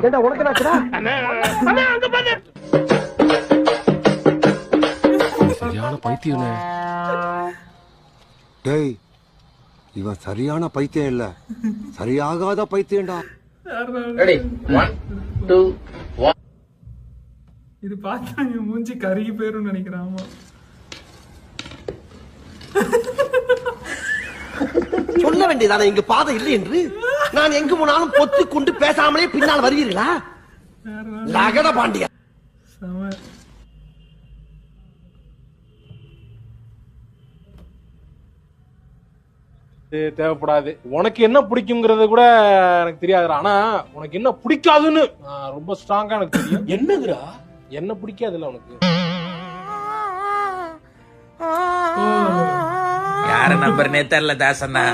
ஏண்டா உனக்கு என்னாச்சுடா? சரியான பைத்தியனே. டேய் இவன் சரியான பைத்தியம் இல்ல, சரியாகாத பைத்தியம்டா. ரெடி 1 2 1. இது பார்த்தா என் மூஞ்சி கருகி போயிரும்னு நினைக்கிறேன். ஆமா சொல்ல வேண்டியதானே இங்க பாதை இல்லை என்று. நான் எங்கு போனாலும் பொத்து கொண்டு பேசாமலே பின்னால் வருவீர்களா? லகட பாண்டியா செம. தேவைப்படாது. உனக்கு என்ன பிடிக்குங்கிறது கூட எனக்கு தெரியாது. ஆனா உனக்கு என்ன பிடிக்காதுன்னு ரொம்ப ஸ்ட்ராங்கா எனக்கு தெரியும். என்னதுடா? என்ன பிடிக்காதுல்ல உனக்கு? யார நம்பர்னே தெரியல தாசண்ணா.